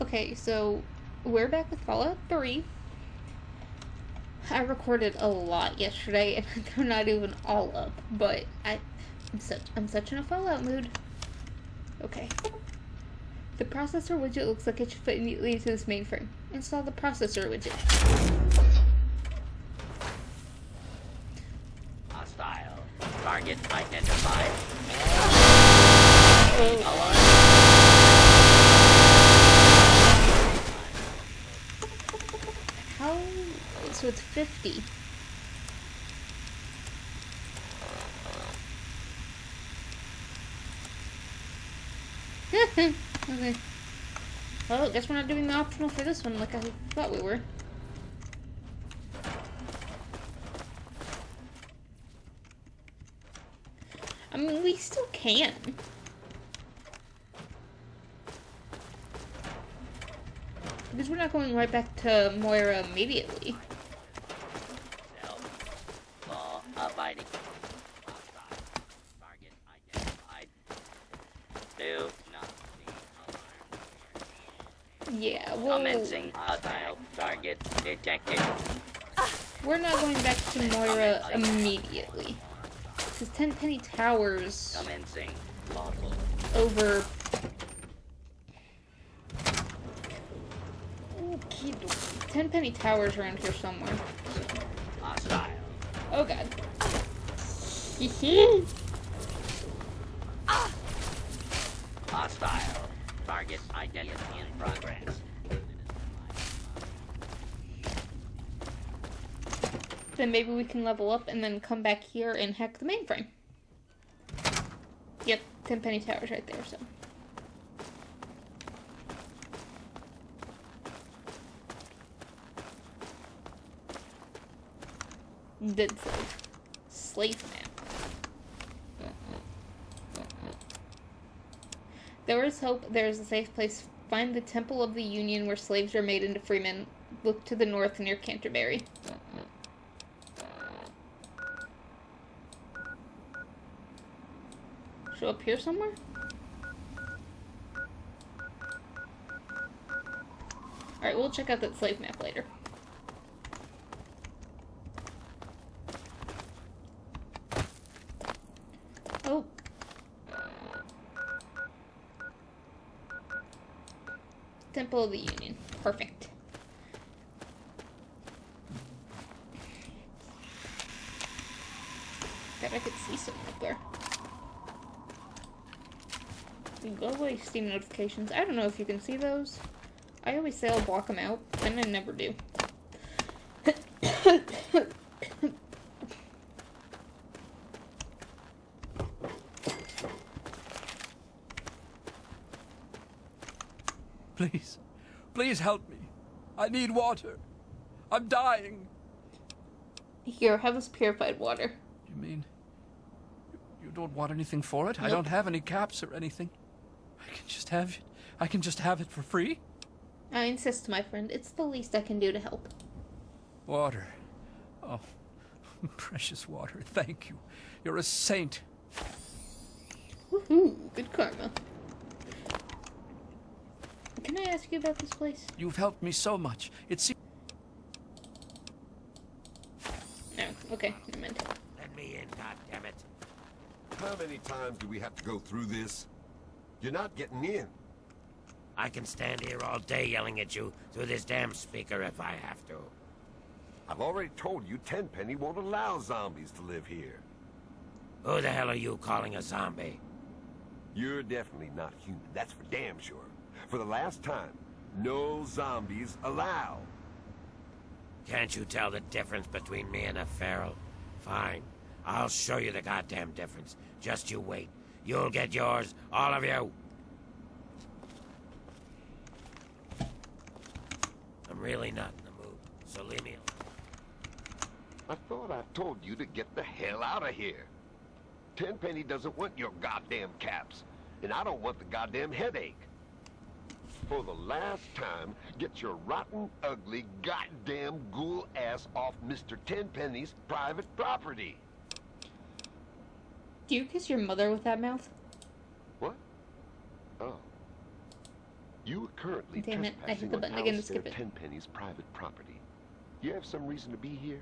Okay, so we're back with Fallout 3. I recorded a lot yesterday, and they're not even all up, but I'm such in a Fallout mood. Okay. The processor widget looks like it should fit neatly into this mainframe. Install the processor widget. Hostile. Target identified. How? So it's 50. Okay. Well, I guess we're not doing the optional for this one like I thought we were. I mean, we still can. Because we're not going right back to Moira immediately. Law abiding. Target identified. Do not see alarm. Yeah, well, Commencing hostile. Target detected. we're not going back to Moira immediately. Because Tenpenny Towers Commencing lawful. over... Tenpenny Towers around here somewhere. Hostile. Oh god. Hostile. Target identity in progress. Then maybe we can level up and then come back here and hack the mainframe. Yep, Tenpenny Towers right there, so. Dead slave. Slave map. There is hope. There is a safe place. Find the Temple of the Union where slaves are made into freemen. Look to the north near Canterbury. Show up here somewhere? Alright, we'll check out that slave map later. Oh. Temple of the Union. Perfect. Bet I could see someone up there. Go away, Steam notifications. I don't know if you can see those. I always say I'll block them out, and I never do. Please. Please help me. I need water. I'm dying. Here, have this purified water. You mean you don't want anything for it? Nope. I don't have any caps or anything. I can just have it. I can just have it for free? I insist, my friend. It's the least I can do to help. Water. Oh, precious water. Thank you. You're a saint. Woohoo! Good karma. Can I ask you about this place? You've helped me so much. It seems... No. Okay, never mind. Let me in, goddammit. How many times do we have to go through this? You're not getting in. I can stand here all day yelling at you through this damn speaker if I have to. I've already told you Tenpenny won't allow zombies to live here. Who the hell are you calling a zombie? You're definitely not human, that's for damn sure. For the last time, no zombies allowed. Can't you tell the difference between me and a feral? Fine. I'll show you the goddamn difference. Just you wait. You'll get yours, all of you. I'm really not in the mood, so leave me alone. I thought I told you to get the hell out of here. Tenpenny doesn't want your goddamn caps, and I don't want the goddamn headache. For the last time, get your rotten, ugly, goddamn ghoul ass off Mr. Tenpenny's private property. Do you kiss your mother with that mouth? What? Oh. You are currently Damn it, I hit trespassing the on button again to Alistair skip it. Tenpenny's private property. You have some reason to be here?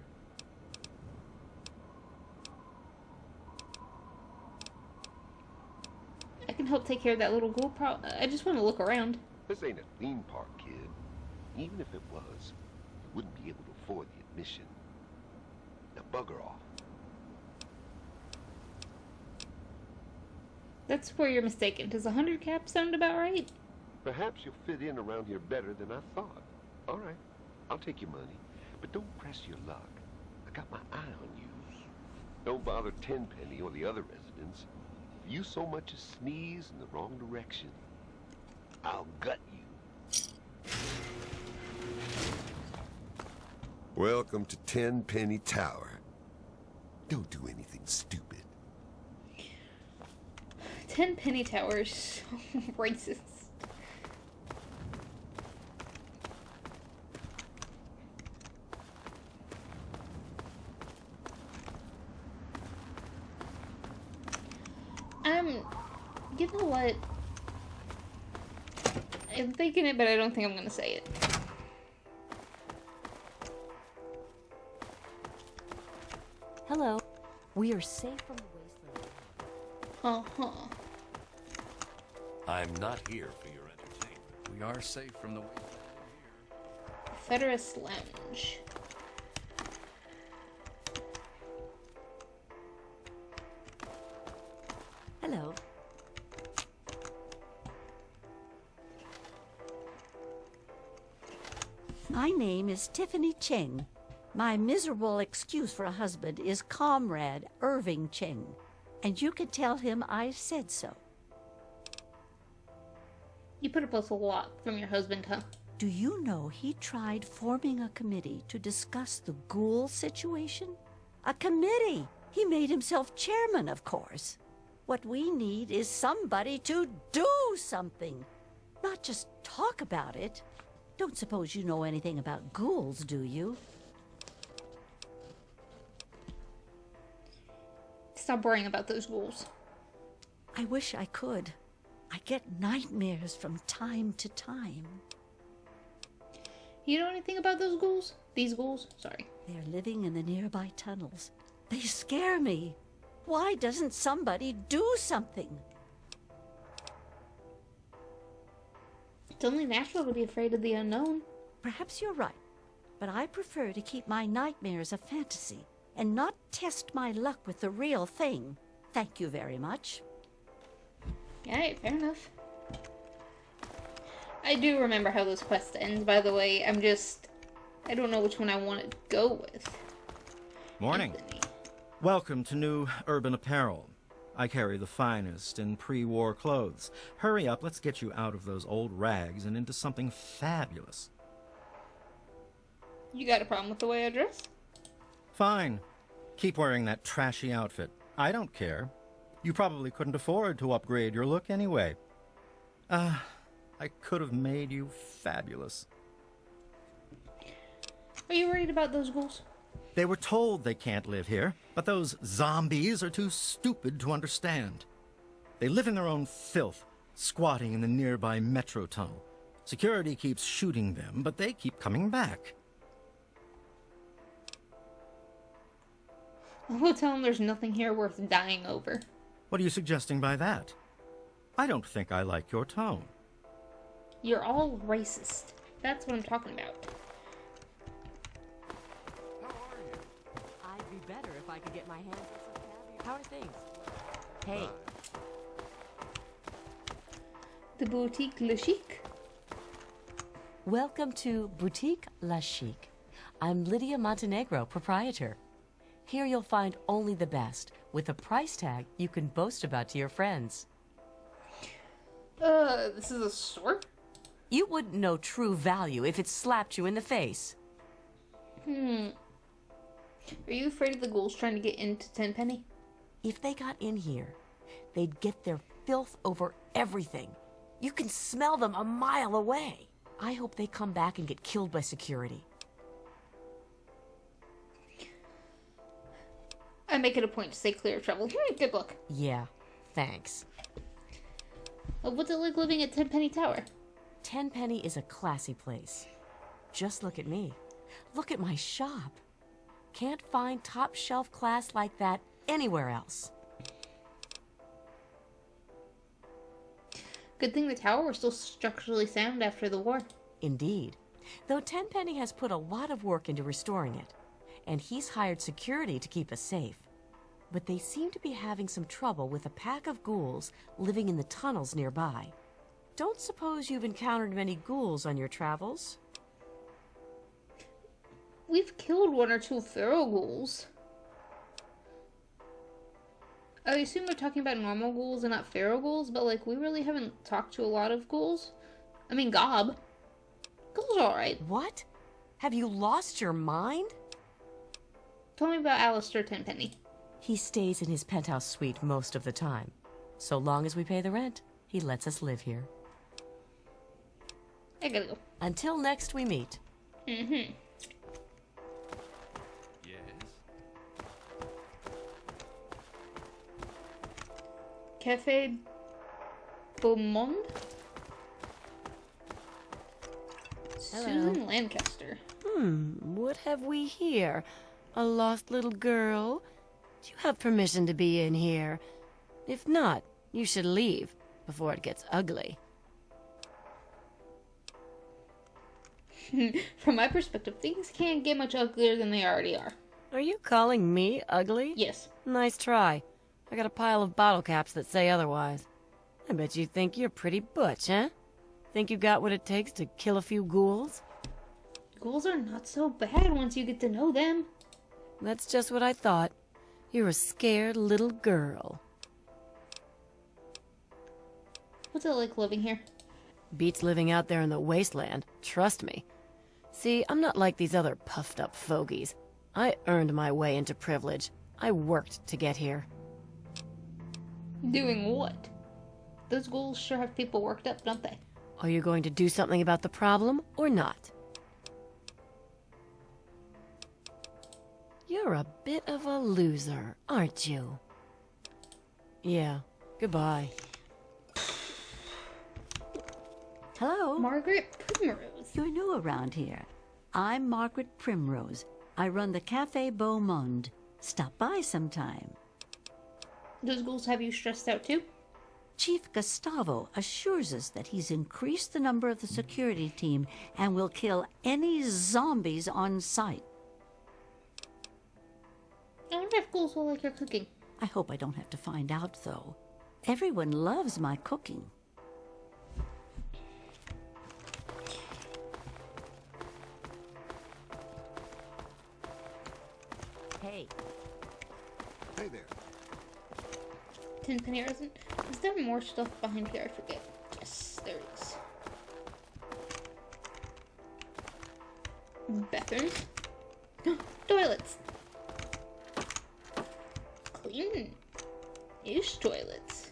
I can help take care of that little ghoul I just want to look around. This ain't a theme park, kid. Even if it was, you wouldn't be able to afford the admission. Now bugger off. That's where you're mistaken. Does 100 cap sound about right? Perhaps you'll fit in around here better than I thought. All right, I'll take your money, but don't press your luck. I got my eye on you. Don't bother Tenpenny or the other residents. If you so much as sneeze in the wrong direction, I'll gut you. Welcome to Tenpenny Tower. Don't do anything stupid. Tenpenny Tower is so racist. You know what? I'm thinking it, but I don't think I'm gonna say it. Hello. We are safe from the wasteland. Uh-huh. I'm not here for your entertainment. We are safe from the wasteland here. Federist Lounge. Hello. My name is Tiffany Cheng. My miserable excuse for a husband is Comrade Irving Cheng, and you can tell him I said so. You put up with a lot from your husband, huh? Do you know he tried forming a committee to discuss the ghoul situation? A committee! He made himself chairman, of course. What we need is somebody to do something, not just talk about it. Don't suppose you know anything about ghouls, do you? Stop worrying about those ghouls. I wish I could. I get nightmares from time to time. You know anything about those ghouls? These ghouls? Sorry. They're living in the nearby tunnels. They scare me. Why doesn't somebody do something? It's only natural to be afraid of the unknown. Perhaps you're right, but I prefer to keep my nightmares a fantasy and not test my luck with the real thing. Thank you very much. Alright, fair enough. I do remember how this quest ends, by the way. I don't know which one I want to go with. Morning. Anthony. Welcome to New Urban Apparel. I carry the finest in pre-war clothes. Hurry up, let's get you out of those old rags and into something fabulous. You got a problem with the way I dress? Fine. Keep wearing that trashy outfit. I don't care. You probably couldn't afford to upgrade your look anyway. I could have made you fabulous. Are you worried about those ghouls? They were told they can't live here, but those zombies are too stupid to understand. They live in their own filth, squatting in the nearby metro tunnel. Security keeps shooting them, but they keep coming back. We'll tell them there's nothing here worth dying over. What are you suggesting by that? I don't think I like your tone. You're all racist. That's what I'm talking about. I'd be better if I could get my hands on some caviar. How are things? Hey. The Boutique Le Chic? Welcome to Boutique La Chic. I'm Lydia Montenegro, proprietor. Here you'll find only the best, with a price tag you can boast about to your friends. This is a store? You wouldn't know true value if it slapped you in the face. Are you afraid of the ghouls trying to get into Tenpenny? If they got in here, they'd get their filth over everything. You can smell them a mile away. I hope they come back and get killed by security. I make it a point to stay clear of trouble. Good luck. Yeah, thanks. What's it like living at Tenpenny Tower? Tenpenny is a classy place. Just look at me. Look at my shop. Can't find top shelf class like that anywhere else. Good thing the tower was still structurally sound after the war. Indeed. Though Tenpenny has put a lot of work into restoring it, and he's hired security to keep us safe. But they seem to be having some trouble with a pack of ghouls living in the tunnels nearby. Don't suppose you've encountered many ghouls on your travels? We've killed one or two feral ghouls. I assume we're talking about normal ghouls and not feral ghouls, but like we really haven't talked to a lot of ghouls. I mean, Gob. Ghoul's alright. What? Have you lost your mind? Tell me about Alistair Tenpenny. He stays in his penthouse suite most of the time. So long as we pay the rent, he lets us live here. I gotta go. Until next we meet. Mm-hmm. Cafe Beaumont? Susan Lancaster. What have we here? A lost little girl? Do you have permission to be in here? If not, you should leave before it gets ugly. From my perspective, things can't get much uglier than they already are. Are you calling me ugly? Yes. Nice try. I got a pile of bottle caps that say otherwise. I bet you think you're pretty butch, huh? Think you got what it takes to kill a few ghouls? Ghouls are not so bad once you get to know them. That's just what I thought. You're a scared little girl. What's it like living here? Beats living out there in the wasteland, trust me. See, I'm not like these other puffed up fogies. I earned my way into privilege. I worked to get here. Doing what? Those ghouls sure have people worked up, don't they? Are you going to do something about the problem or not? You're a bit of a loser, aren't you? Yeah, goodbye. Hello? Margaret Primrose. You're new around here. I'm Margaret Primrose. I run the Cafe Beau Monde. Stop by sometime. Those ghouls have you stressed out too? Chief Gustavo assures us that he's increased the number of the security team and will kill any zombies on sight. I wonder if ghouls will like your cooking. I hope I don't have to find out, though. Everyone loves my cooking. Hey. Hey there. Tenpenny isn't. Is there more stuff behind here? I forget. Yes, there is. Bathrooms. Toilets. Clean-ish toilets.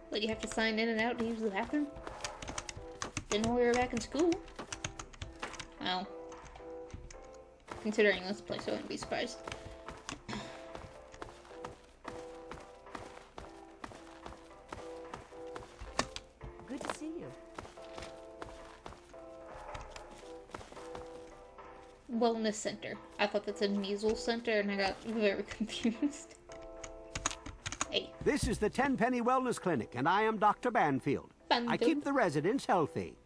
But you have to sign in and out to use the bathroom? Didn't know we were back in school. Well, considering this place, I wouldn't be surprised. Good to see you. Wellness center. I thought that's a measles center and I got very confused. Hey. This is the Tenpenny Wellness Clinic, and I am Dr. Banfield. I keep the residents healthy.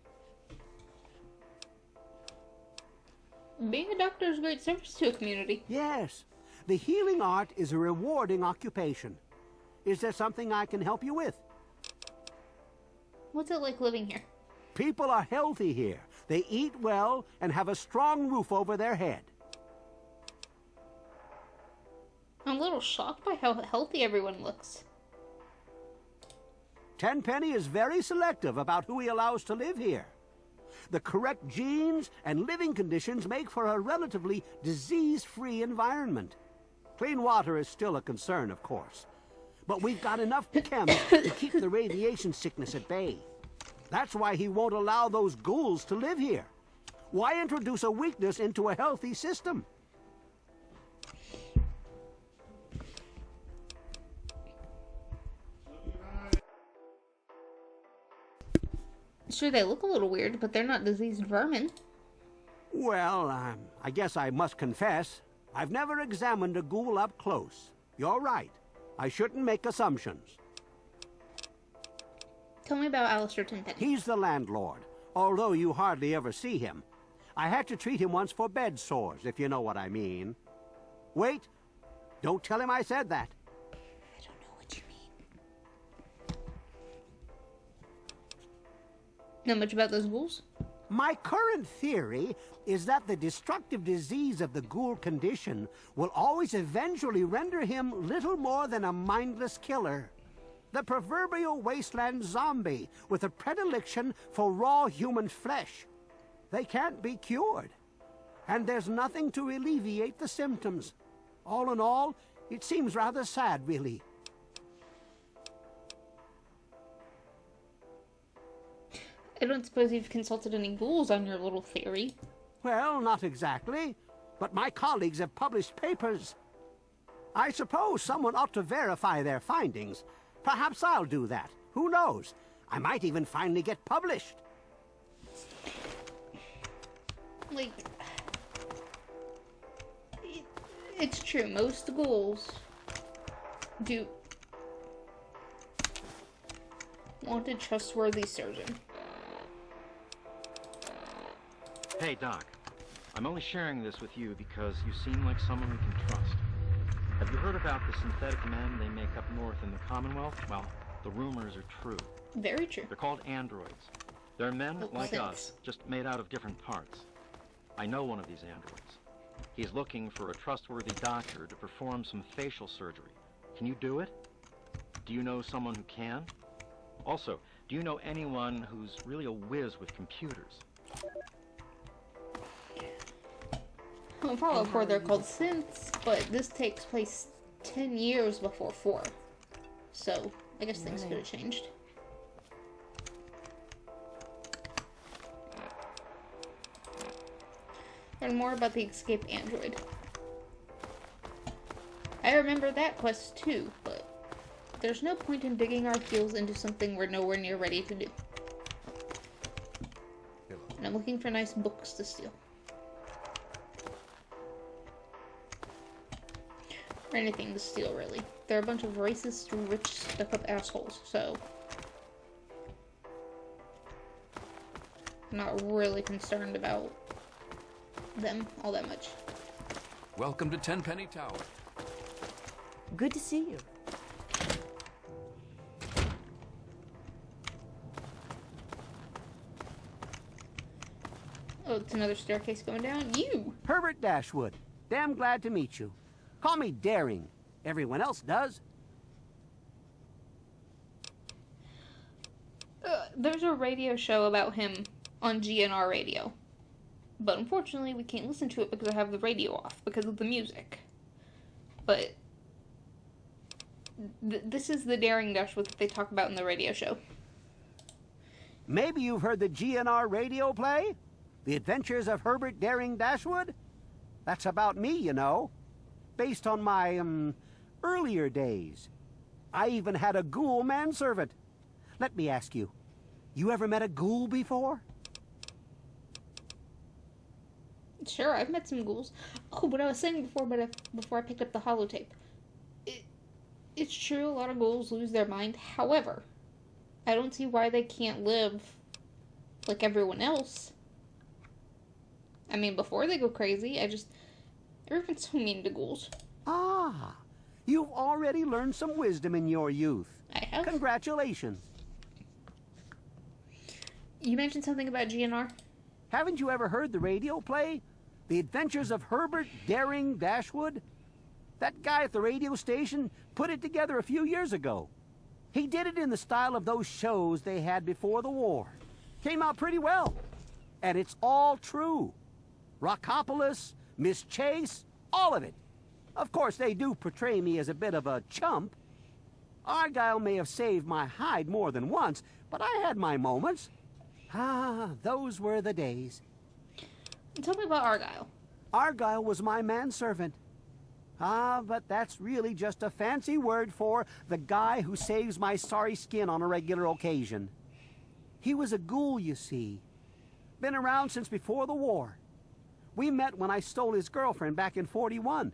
Being a doctor is a great service to a community. Yes. The healing art is a rewarding occupation. Is there something I can help you with? What's it like living here? People are healthy here. They eat well and have a strong roof over their head. I'm a little shocked by how healthy everyone looks. Tenpenny is very selective about who he allows to live here. The correct genes and living conditions make for a relatively disease-free environment. Clean water is still a concern, of course. But we've got enough chems to keep the radiation sickness at bay. That's why he won't allow those ghouls to live here. Why introduce a weakness into a healthy system? Sure, they look a little weird, but they're not diseased vermin. Well, I guess I must confess, I've never examined a ghoul up close. You're right. I shouldn't make assumptions. Tell me about Alistair Tenpenny. He's the landlord, although you hardly ever see him. I had to treat him once for bed sores, if you know what I mean. Wait, don't tell him I said that. I don't know what you mean. Know much about those ghouls? My current theory is that the destructive disease of the ghoul condition will always eventually render him little more than a mindless killer. The proverbial wasteland zombie with a predilection for raw human flesh. They can't be cured, and there's nothing to alleviate the symptoms. All in all, it seems rather sad, really. I don't suppose you've consulted any ghouls on your little theory. Well, not exactly, but my colleagues have published papers. I suppose someone ought to verify their findings. Perhaps I'll do that. Who knows? I might even finally get published. Like, it's true, most ghouls do want a trustworthy surgeon. Hey, Doc. I'm only sharing this with you because you seem like someone we can trust. Have you heard about the synthetic men they make up north in the Commonwealth? Well, the rumors are true. Very true. They're called androids. They're men like us, just made out of different parts. I know one of these androids. He's looking for a trustworthy doctor to perform some facial surgery. Can you do it? Do you know someone who can? Also, do you know anyone who's really a whiz with computers? Well, Fallout 4, they're called synths, but this takes place 10 years before 4. So, I guess things could have changed. Learn more about the escaped android. I remember that quest too, but there's no point in digging our heels into something we're nowhere near ready to do. And I'm looking for nice books to steal. Or anything to steal, really. They're a bunch of racist, rich, stuck-up assholes, so I'm not really concerned about them all that much. Welcome to Tenpenny Tower. Good to see you. Oh, it's another staircase going down. You! Herbert Dashwood. Damn glad to meet you. Call me Daring. Everyone else does. There's a radio show about him on GNR radio. But unfortunately, we can't listen to it because I have the radio off because of the music. But this is the Daring Dashwood that they talk about in the radio show. Maybe you've heard the GNR radio play? The Adventures of Herbert Daring Dashwood? That's about me, you know. Based on my, earlier days. I even had a ghoul manservant. Let me ask you, you ever met a ghoul before? Sure, I've met some ghouls. Oh, what I was saying before I picked up the holotape. It's true, a lot of ghouls lose their mind. However, I don't see why they can't live like everyone else. I mean, before they go crazy, everyone's so mean to ghouls. Ah, you've already learned some wisdom in your youth. I have. Congratulations. You mentioned something about GNR? Haven't you ever heard the radio play? The Adventures of Herbert Daring Dashwood? That guy at the radio station put it together a few years ago. He did it in the style of those shows they had before the war. Came out pretty well. And it's all true. Rockopolis, Miss Chase, all of it. Of course, they do portray me as a bit of a chump. Argyle may have saved my hide more than once, but I had my moments. Ah, those were the days. Tell me about Argyle. Argyle was my manservant. Ah, but that's really just a fancy word for the guy who saves my sorry skin on a regular occasion. He was a ghoul, you see. Been around since before the war. We met when I stole his girlfriend back in '41.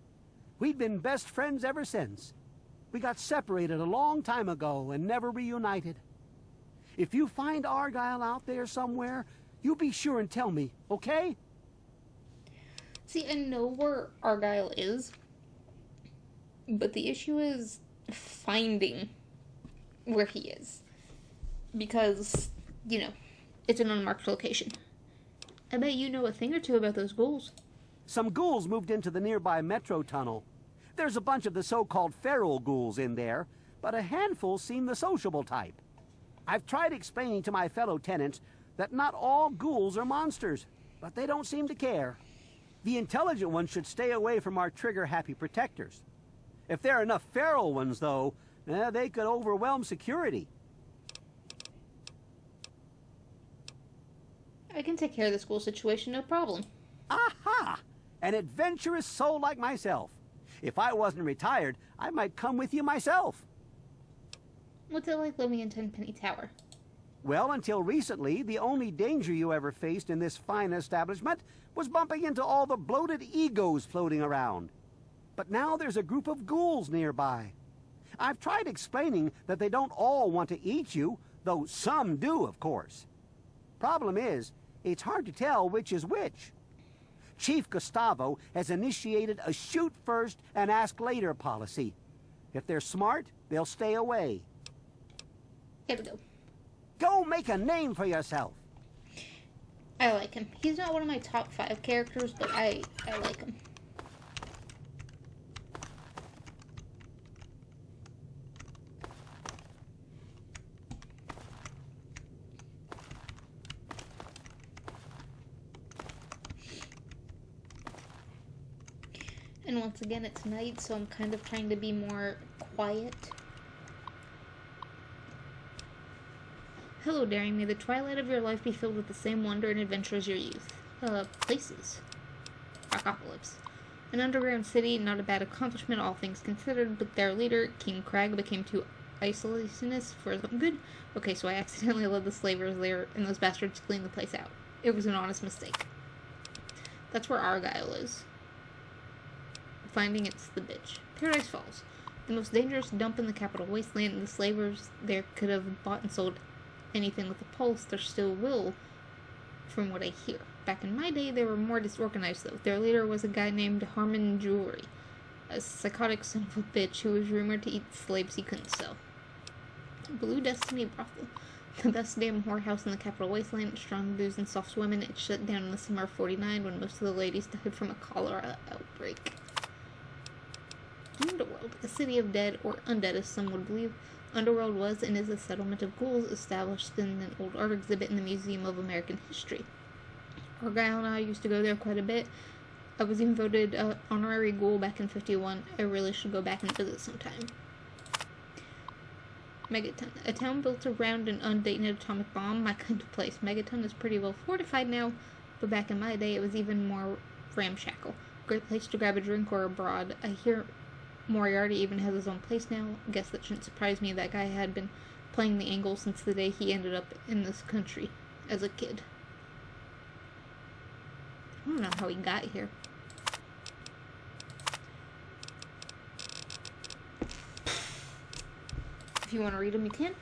We'd been best friends ever since. We got separated a long time ago and never reunited. If you find Argyle out there somewhere, you be sure and tell me, okay? See, I know where Argyle is, but the issue is finding where he is. Because, you know, it's an unmarked location. I bet you know a thing or two about those ghouls. Some ghouls moved into the nearby metro tunnel. There's a bunch of the so-called feral ghouls in there, but a handful seem the sociable type. I've tried explaining to my fellow tenants that not all ghouls are monsters, but they don't seem to care. The intelligent ones should stay away from our trigger-happy protectors. If there are enough feral ones, though, they could overwhelm security. I can take care of the school situation, no problem. Aha! An adventurous soul like myself. If I wasn't retired, I might come with you myself. What's it like living in Tenpenny Tower? Well, until recently, the only danger you ever faced in this fine establishment was bumping into all the bloated egos floating around. But now there's a group of ghouls nearby. I've tried explaining that they don't all want to eat you, though some do, of course. Problem is, it's hard to tell which is which. Chief Gustavo has initiated a shoot first and ask later policy. If they're smart, they'll stay away. Gotta go. Go make a name for yourself. I like him. He's not one of my top 5 characters, but I like him. And once again, it's night, so I'm kind of trying to be more quiet. Hello, daring. May the twilight of your life be filled with the same wonder and adventure as your youth. Places. Rockopolis. An underground city, not a bad accomplishment, all things considered, but their leader, King Crag, became too isolationist for his own good. Okay, so I accidentally led the slavers there, and those bastards cleaned the place out. It was an honest mistake. That's where Argyle is. Finding it's the bitch. Paradise Falls. The most dangerous dump in the capital wasteland, and the slavers there could have bought and sold anything with a pulse. There still will, from what I hear. Back in my day, they were more disorganized, though. Their leader was a guy named Harmon Jewelry, a psychotic son of a bitch who was rumored to eat slaves he couldn't sell. Blue Destiny Brothel. The best damn whorehouse in the capital wasteland. Strong booze and soft women. It shut down in the summer of '49 when most of the ladies died from a cholera outbreak. Underworld, a city of dead, or undead as some would believe. Underworld was and is a settlement of ghouls established in an old art exhibit in the Museum of American History. Argyle and I used to go there quite a bit. I was even voted honorary ghoul back in '51. I really should go back and visit sometime. Megaton, a town built around an undated atomic bomb, my kind of place. Megaton is pretty well fortified now, but back in my day it was even more ramshackle. Great place to grab a drink or abroad. I hear Moriarty even has his own place now. I guess that shouldn't surprise me. That guy had been playing the angle since the day he ended up in this country as a kid. I don't know how he got here. If you want to read them, you can.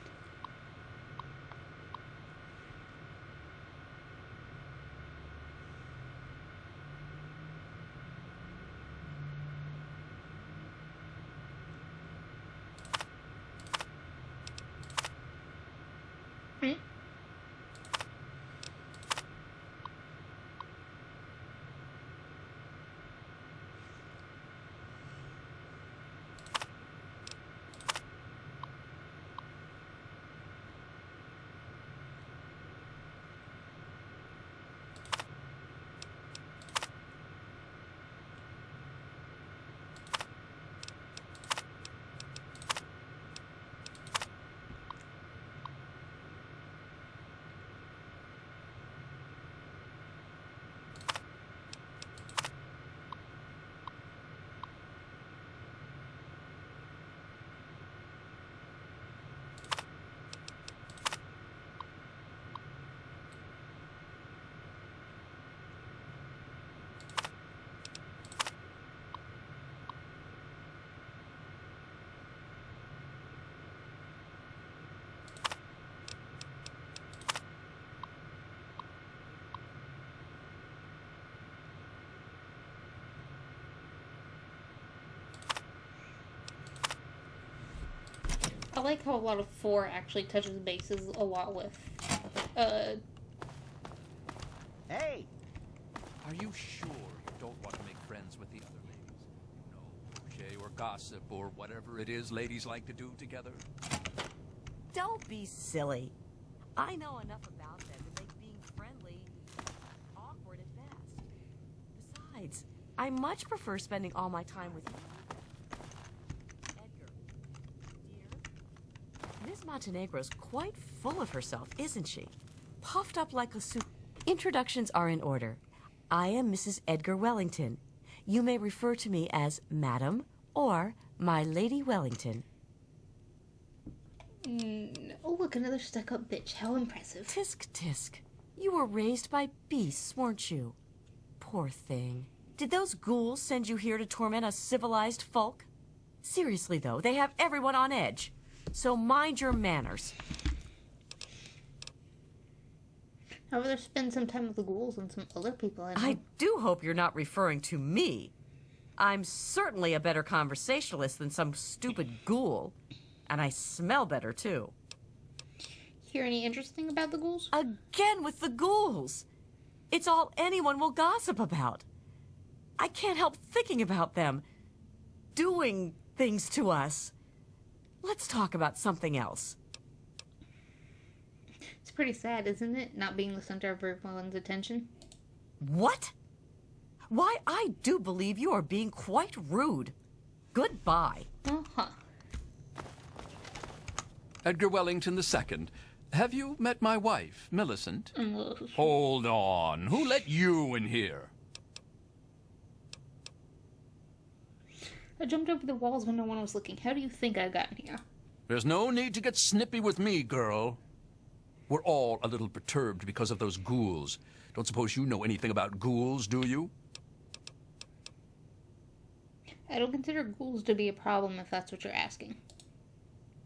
I like how a lot of 4 actually touches bases a lot with, Hey! Are you sure you don't want to make friends with the other ladies? No crochet or gossip or whatever it is ladies like to do together? Don't be silly. I know enough about them to make being friendly awkward at best. Besides, I much prefer spending all my time with you. Edgar, dear, Miss Montenegro's quite full of herself, isn't she? Puffed up like a soup. Introductions are in order. I am Mrs. Edgar Wellington. You may refer to me as Madam or My Lady Wellington. Oh, look, another stuck-up bitch. How impressive. Tisk tisk. You were raised by beasts, weren't you? Poor thing. Did those ghouls send you here to torment us civilized folk? Seriously, though, they have everyone on edge. So mind your manners. I'd rather spend some time with the ghouls and some other people I know. I do hope you're not referring to me. I'm certainly a better conversationalist than some stupid ghoul. And I smell better, too. Hear any interesting about the ghouls? Again with the ghouls. It's all anyone will gossip about. I can't help thinking about them. Doing things to us. Let's talk about something else. It's pretty sad, isn't it? Not being the center of everyone's attention. What? Why, I do believe you are being quite rude. Goodbye. Uh-huh. Edgar Wellington II. Have you met my wife, Millicent? Hold on. Who let you in here? I jumped over the walls when no one was looking. How do you think I got in here? There's no need to get snippy with me, girl. We're all a little perturbed because of those ghouls. Don't suppose you know anything about ghouls, do you? I don't consider ghouls to be a problem if that's what you're asking.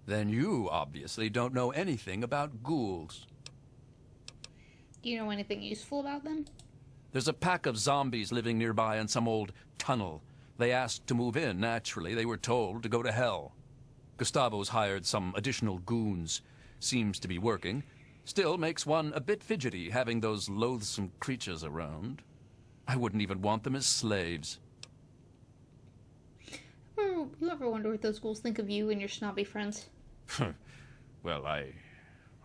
Then you obviously don't know anything about ghouls. Do you know anything useful about them? There's a pack of zombies living nearby in some old tunnel. They asked to move in, naturally. They were told to go to hell. Gustavo's hired some additional goons. Seems to be working. Still makes one a bit fidgety having those loathsome creatures around. I wouldn't even want them as slaves. You ever wonder what those ghouls think of you and your snobby friends? Well, I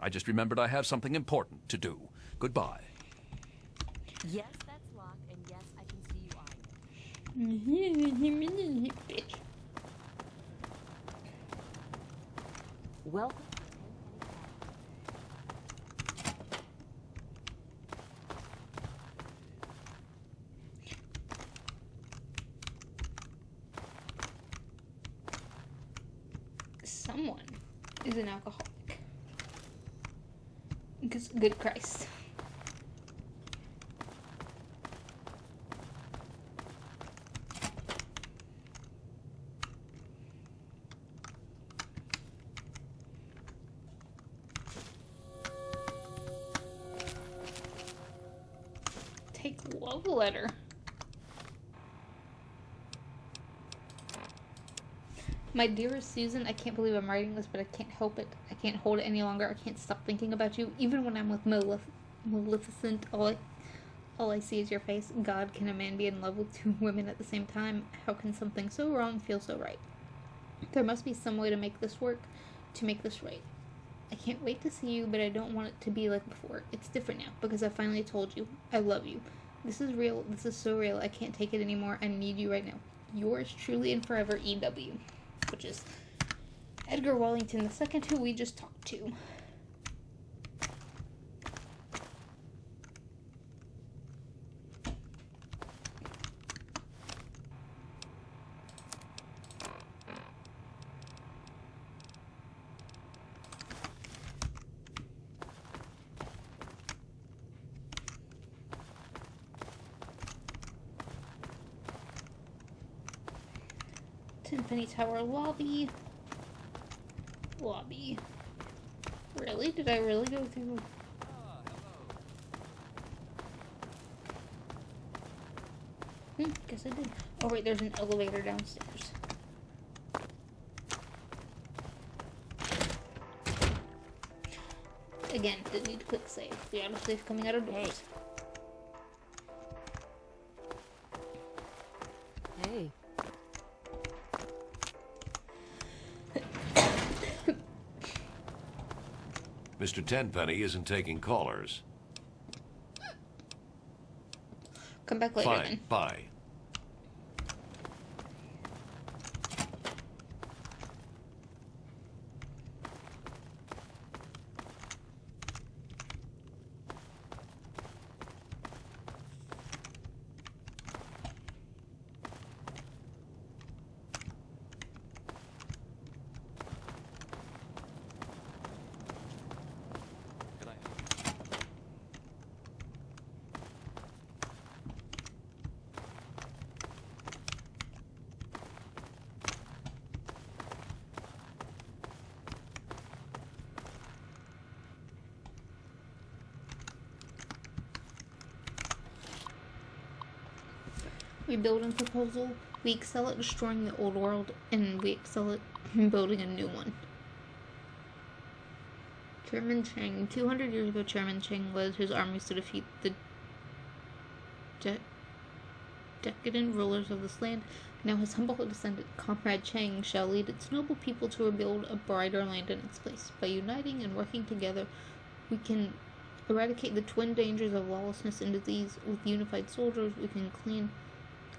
just remembered I have something important to do. Goodbye. Yes, that's locked, and yes, I can see you Bitch. Welcome. Someone is an alcoholic. Because, good Christ. Take love letter. My dearest Susan, I can't believe I'm writing this, but I can't help it. I can't hold it any longer. I can't stop thinking about you. Even when I'm with Maleficent, all I see is your face. God, can a man be in love with 2 women at the same time? How can something so wrong feel so right? There must be some way to make this work, to make this right. I can't wait to see you, but I don't want it to be like before. It's different now, because I finally told you. I love you. This is real. This is so real. I can't take it anymore. I need you right now. Yours truly and forever, E.W. Which is Edgar Wellington II, who we just talked to. Tenpenny Tower lobby. Really? Did I really go through? Guess I did. Oh wait, there's an elevator downstairs. Again, didn't need to click save. The autosave coming out of doors. Hey. Mr. Tenpenny isn't taking callers. Come back later Fine, then. bye. Rebuilding proposal. We excel at destroying the old world, and we excel at building a new one. Chairman Chang. 200 years ago, Chairman Chang led his armies to defeat the decadent rulers of this land. Now his humble descendant, Comrade Chang, shall lead its noble people to rebuild a brighter land in its place. By uniting and working together, we can eradicate the twin dangers of lawlessness and disease. With unified soldiers, we can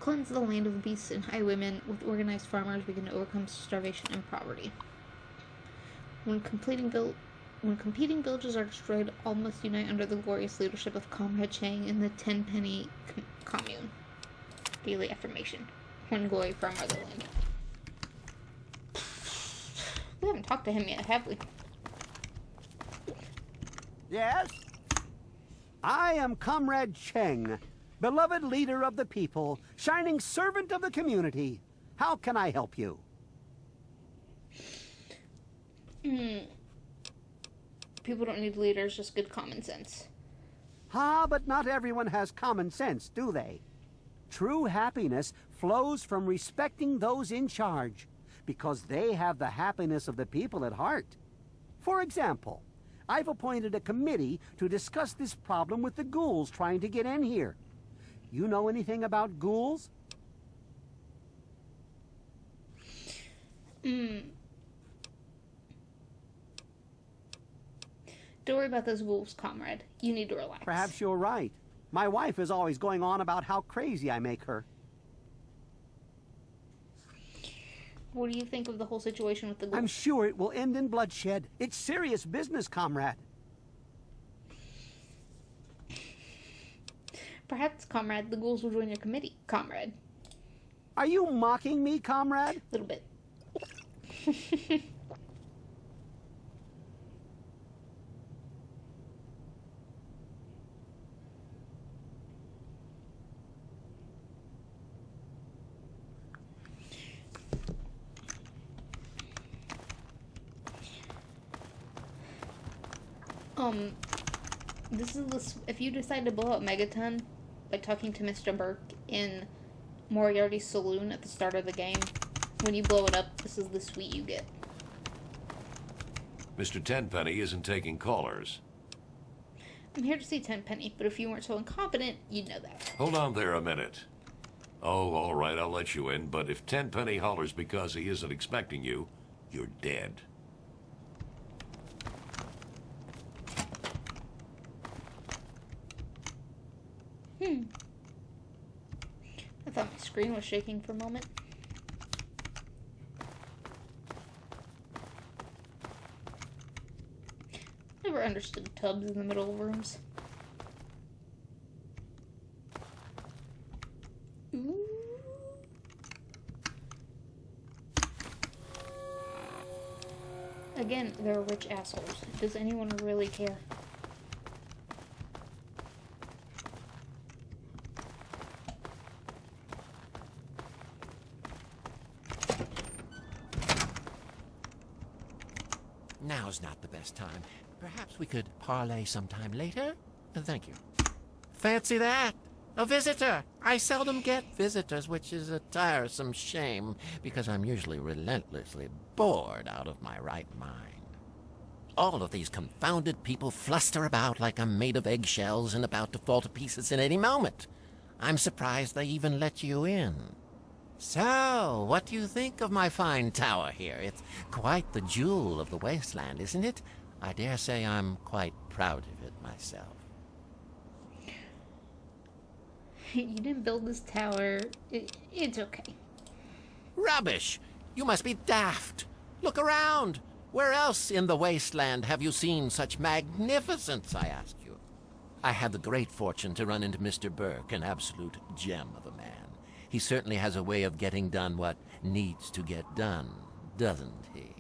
cleanse the land of beasts and highwaymen. With organized farmers, we can overcome starvation and poverty. When competing villages are destroyed, all must unite under the glorious leadership of Comrade Chang in the Tenpenny Commune. Daily affirmation. One glory for our motherland. We haven't talked to him yet, have we? Yes? I am Comrade Cheng, beloved leader of the people, shining servant of the community. How can I help you? People don't need leaders, just good common sense. But not everyone has common sense, do they? True happiness flows from respecting those in charge, because they have the happiness of the people at heart. For example, I've appointed a committee to discuss this problem with the ghouls trying to get in here. You know anything about ghouls? Don't worry about those wolves, comrade. You need to relax. Perhaps you're right. My wife is always going on about how crazy I make her. What do you think of the whole situation with the ghouls? I'm sure it will end in bloodshed. It's serious business, comrade. Perhaps, comrade, the ghouls will join your committee, comrade. Are you mocking me, comrade? A little bit. If you decide to blow up Megaton by talking to Mr. Burke in Moriarty's saloon at the start of the game, when you blow it up, this is the suite you get. Mr. Tenpenny isn't taking callers. I'm here to see Tenpenny, but if you weren't so incompetent, you'd know that. Hold on there a minute. Oh, all right, I'll let you in, but if Tenpenny hollers because he isn't expecting you, you're dead. I thought my screen was shaking for a moment. Never understood tubs in the middle of rooms. Ooh. Again, they're rich assholes. Does anyone really care? Now's not the best time. Perhaps we could parlay sometime later? Thank you. Fancy that! A visitor! I seldom get visitors, which is a tiresome shame, because I'm usually relentlessly bored out of my right mind. all of these confounded people fluster about like I'm made of eggshells and about to fall to pieces at any moment. I'm surprised they even let you in. So, what do you think of my fine tower here? It's quite the jewel of the wasteland, isn't it? I dare say I'm quite proud of it myself. You didn't build this tower. It's okay. Rubbish! You must be daft. Look around. Where else in the wasteland have you seen such magnificence, I ask you? I had the great fortune to run into Mr. Burke, an absolute gem of a man. He certainly has a way of getting done what needs to get done, doesn't he?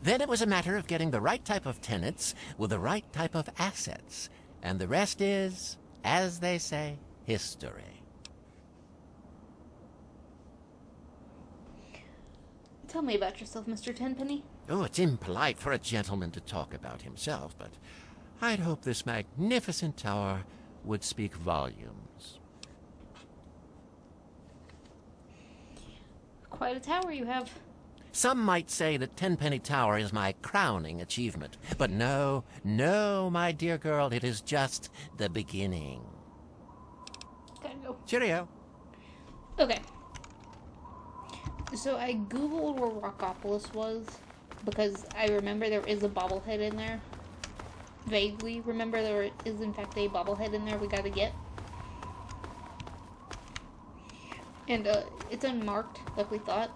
Then it was a matter of getting the right type of tenants with the right type of assets. And the rest is, as they say, history. Tell me about yourself, Mr. Tenpenny. Oh, it's impolite for a gentleman to talk about himself, but I'd hope this magnificent tower would speak volumes. Quite a tower you have. Some might say that Tenpenny Tower is my crowning achievement. But no, my dear girl, it is just the beginning. Gotta go. Cheerio. Okay. So I googled where Rockopolis was, because I remember there is a bobblehead in there. Vaguely remember there is in fact a bobblehead in there we gotta get. And it's unmarked like we thought.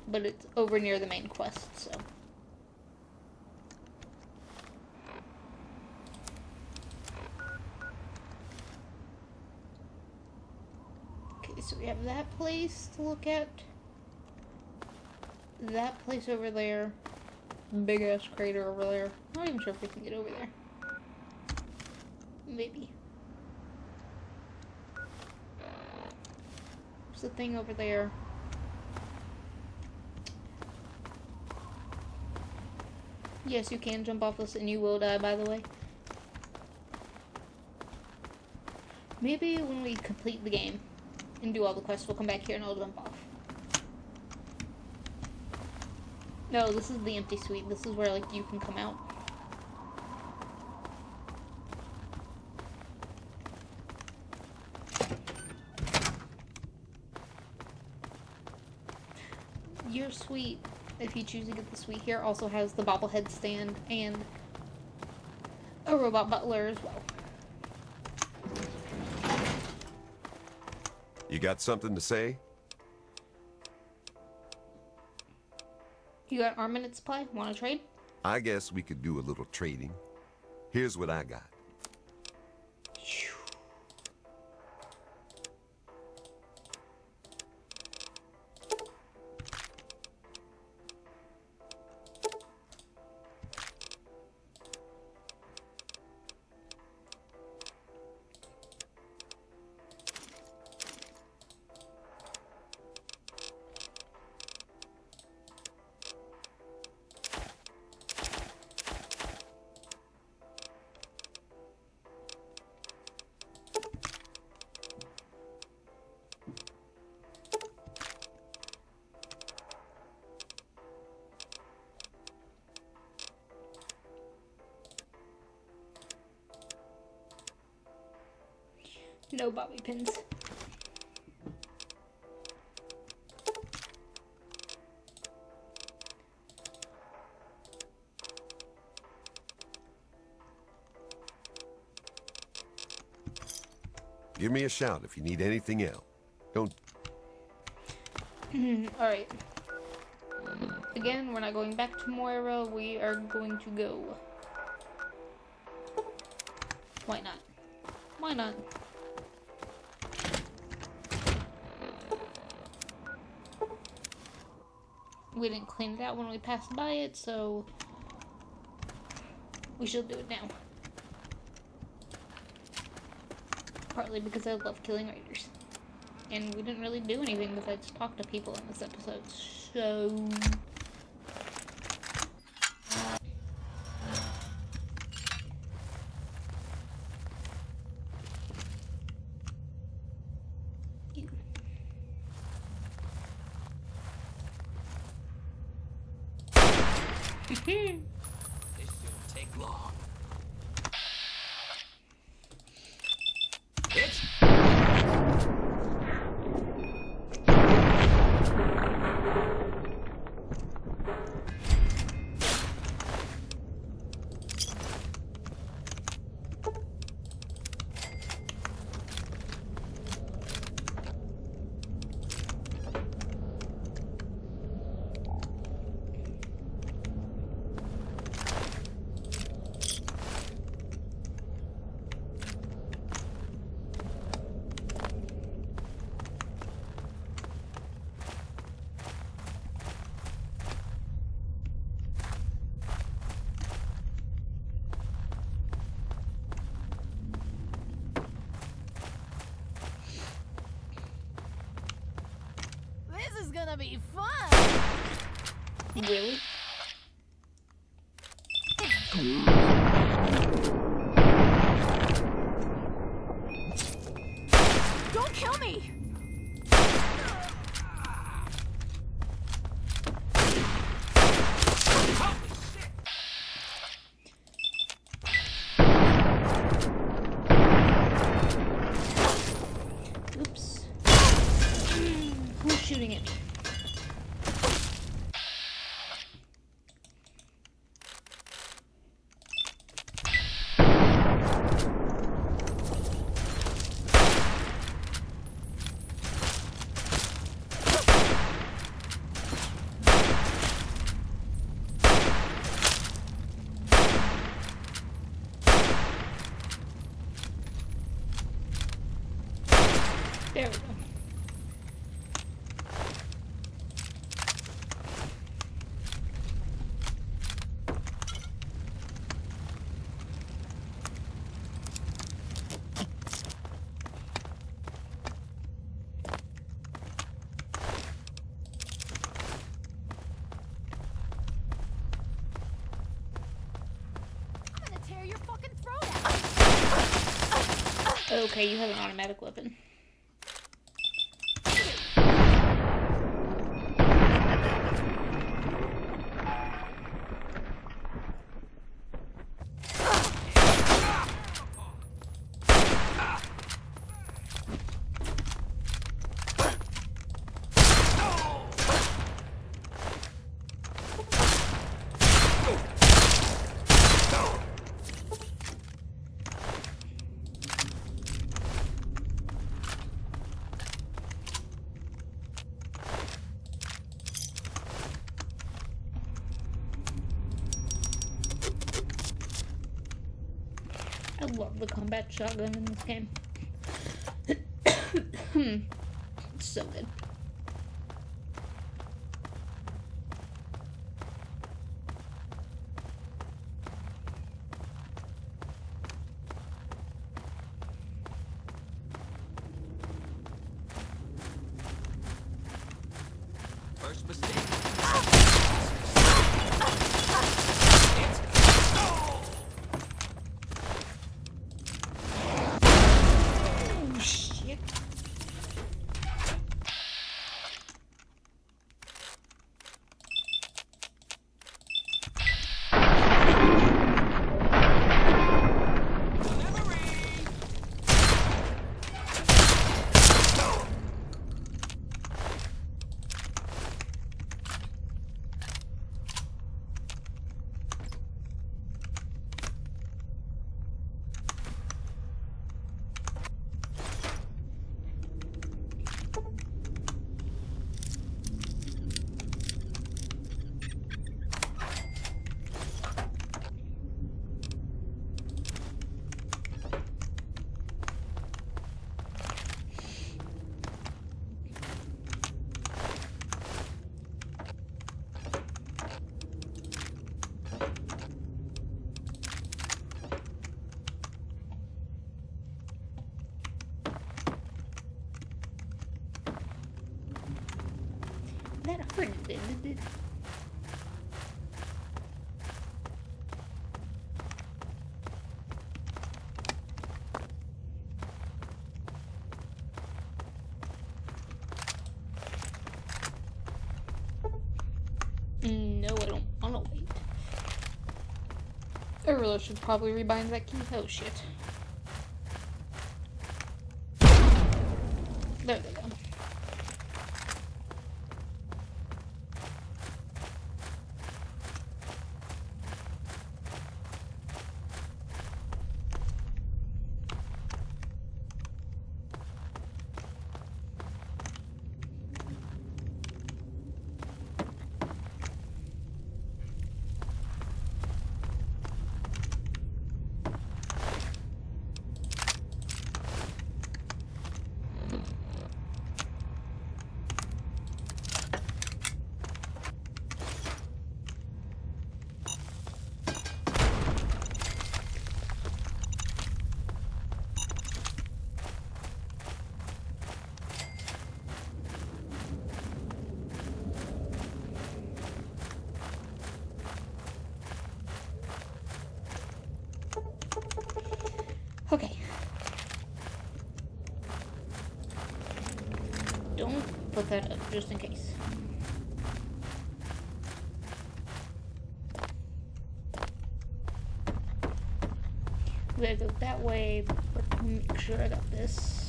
But it's over near the main quest, so. Okay, so we have that place to look at. That place over there. Big ass crater over there. I'm not even sure if we can get over there. Maybe. There's a thing over there. Yes, you can jump off this and you will die, by the way. Maybe when we complete the game and do all the quests, we'll come back here and I'll jump off. No, this is the empty suite. This is where, like, you can come out. Your suite, if you choose to get the suite here, also has the bobblehead stand and a robot butler as well. You got something to say? You got armament and supply? Want to trade? I guess we could do a little trading. Here's what I got. No bobby pins. Give me a shout if you need anything else. Don't... Alright. Again, we're not going back to Moira. We are going to go. Why not? Why not? We didn't clean it out when we passed by it, so we should do it now. Partly because I love killing raiders. And we didn't really do anything besides talk to people in this episode, so... This shouldn't take long. It's This is gonna be fun! Really? Don't kill me! Oops. Who's shooting at me? There we go. I'm gonna tear your fucking throat out! Okay, you have an automatic weapon. I love the combat shotgun in this game. It's so good. first mistake. Oh shit. That already ended it. No, I don't wanna wait. really should probably rebind that key. Oh shit. There they go. Okay. Don't put that up, just in case. We gotta go that way, but make sure I got this.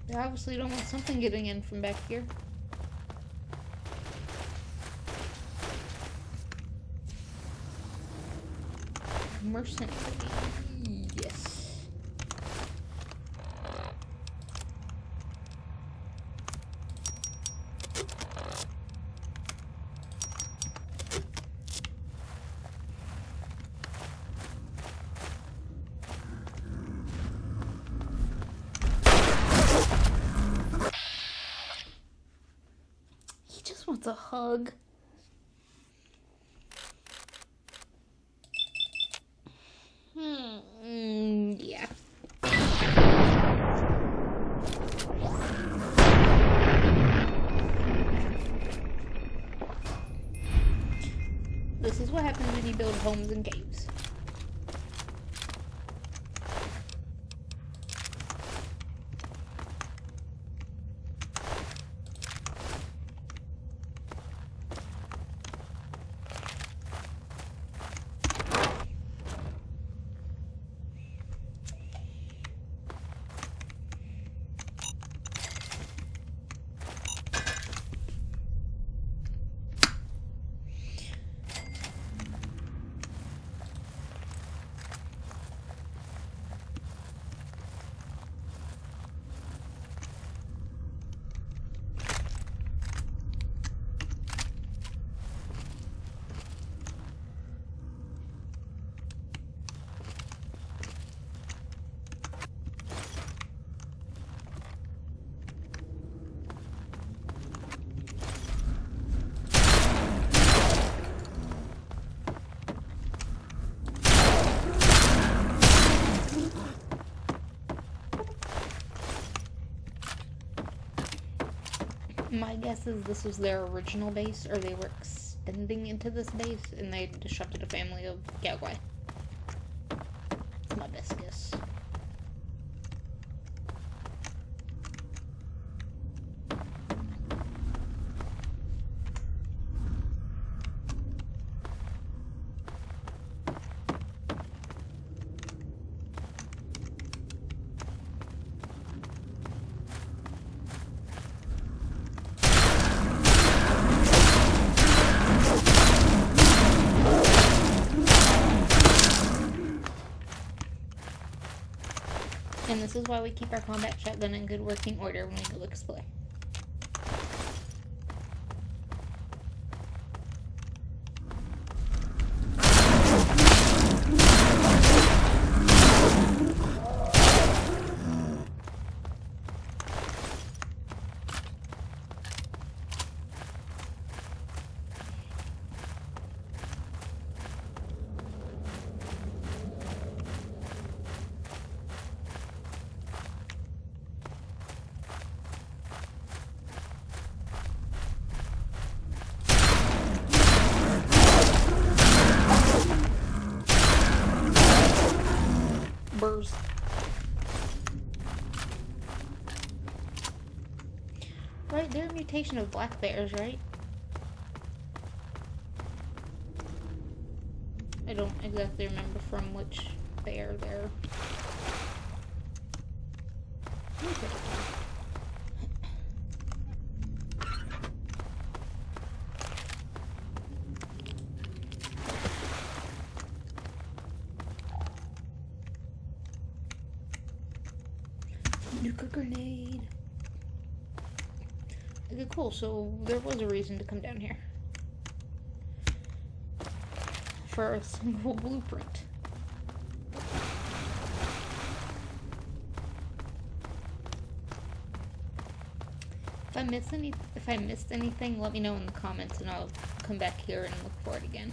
They obviously don't want something getting in from back here. Mercenary. Yes. He just wants a hug. Yeah. This is what happens when you build homes in caves. My guess is this was their original base, or they were extending into this base, and they disrupted a family of Galway. That's my best guess. And this is why we keep our combat shotgun in good working order when we go explore. Right, they're a mutation of black bears, right? I don't exactly remember from which bear they're. Okay. Nuka grenade. Okay, cool. So there was a reason to come down here. For a single blueprint. If I missed anything, let me know in the comments and I'll come back here and look for it again.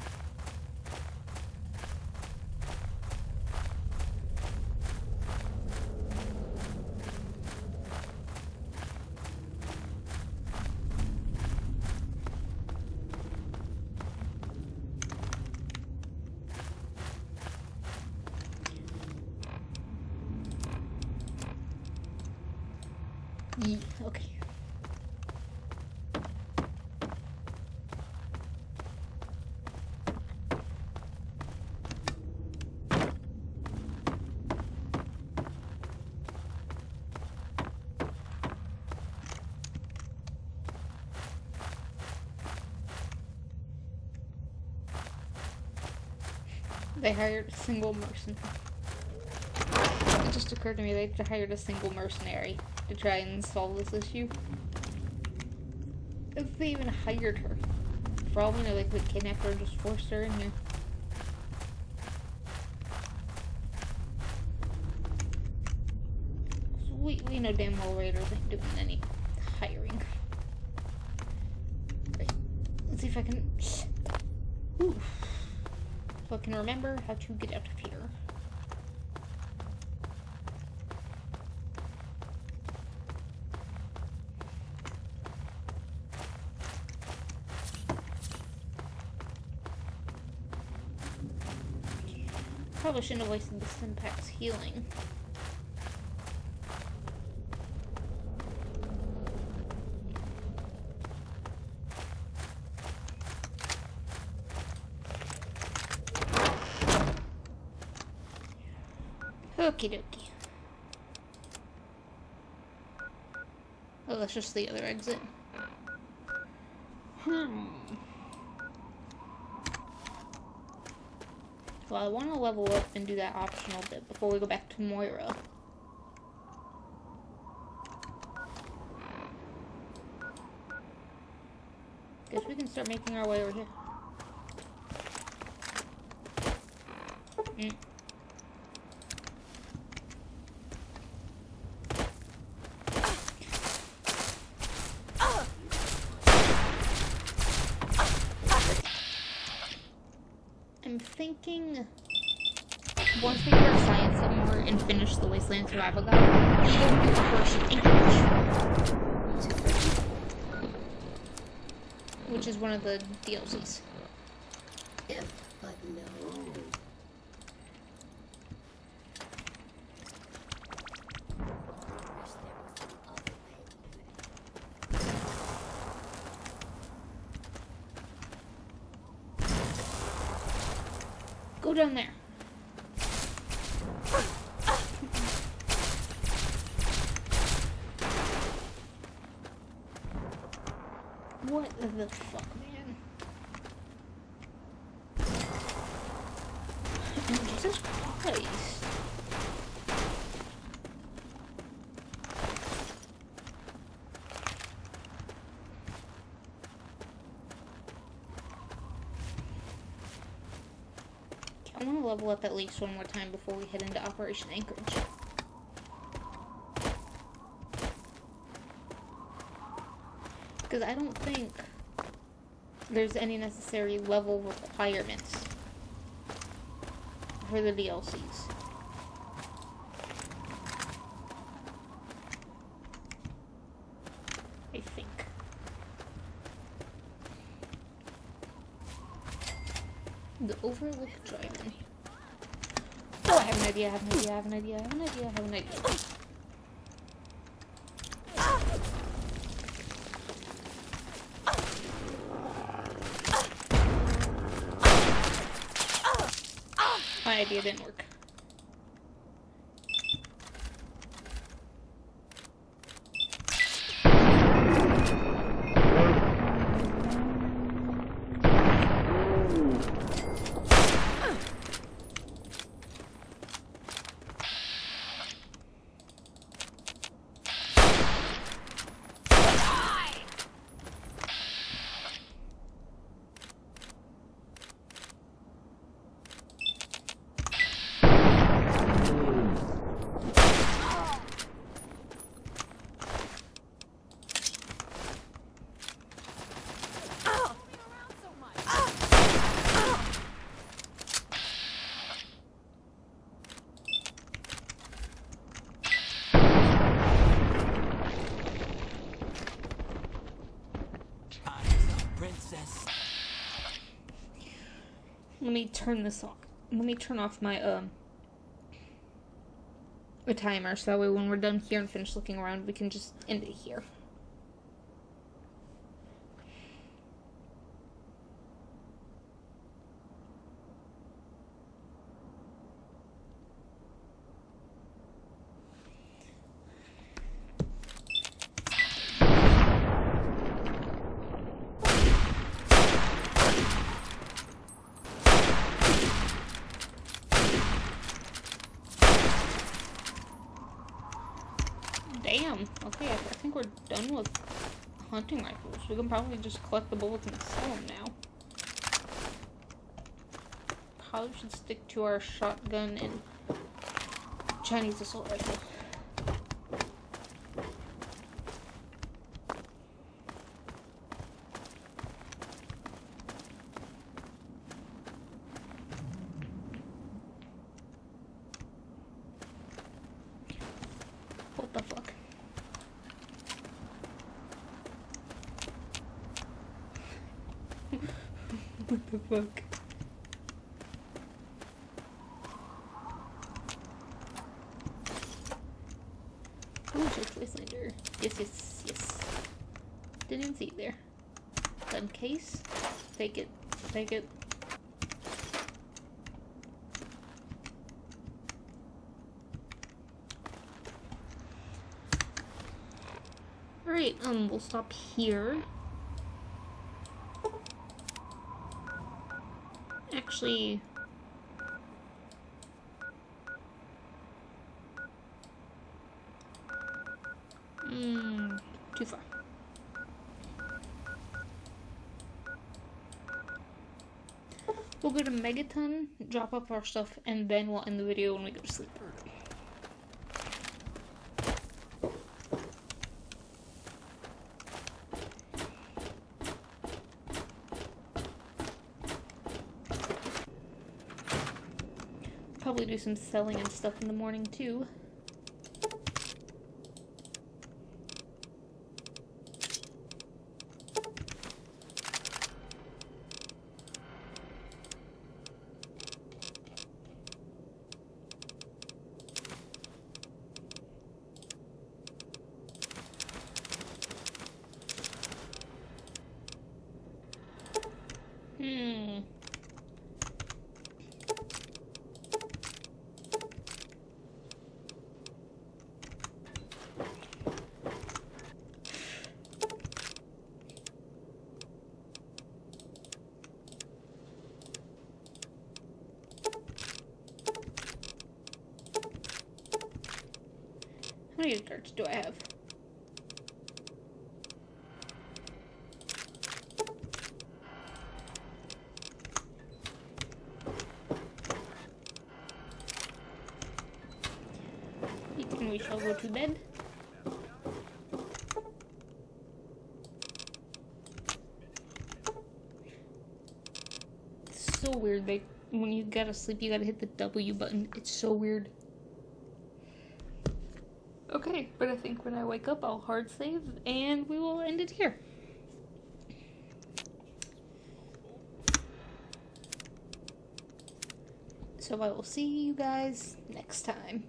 Yeah, okay. They hired a single mercenary. It just occurred to me they hired a single mercenary to try and solve this issue. If they even hired her. For all we know, they could kidnap her and just forced her in here. So we know damn well Raiders ain't doing any hiring. Right. Let's see if I can... Ooh. So I can remember how to get out of here. Probably shouldn't have wasted the Stimpak's healing. Okie dokie. Oh, that's just the other exit. Well, I want to level up and do that optional bit before we go back to Moira. Guess we can start making our way over here. I'm thinking once we learn science some more and finish the Wasteland Survival Guide, we will do Operation Anchorage, which is one of the DLCs. If, but no. Go down there. What the fuck, man? Jesus Christ. I want to level up at least one more time before we head into Operation Anchorage. Because I don't think there's any necessary level requirements for the DLCs. I think. The Overlook Drive-In. Oh, I have an idea, I have an idea, I have an idea, I have an idea, I have an idea. idea didn't work. Let me turn this off. Let me turn off my a timer so that way when we're done here and finish looking around we can just end it here. Damn. Okay, I think we're done with hunting rifles. We can probably just collect the bullets and sell them now. Probably should stick to our shotgun and Chinese assault rifle. What the fuck? What the fuck? Oh, Church Wastelander. Yes. Didn't even see it there. Gun case. Take it. Alright, we'll stop here. Actually, too far. We'll go to Megaton, drop off our stuff, and then we'll end the video when we go to sleep. Probably do some selling and stuff in the morning too. How many darts do I have? You think we shall go to bed? It's so weird. When you gotta sleep, you gotta hit the W button. It's so weird. Okay, but I think when I wake up, I'll hard save, and we will end it here. So I will see you guys next time.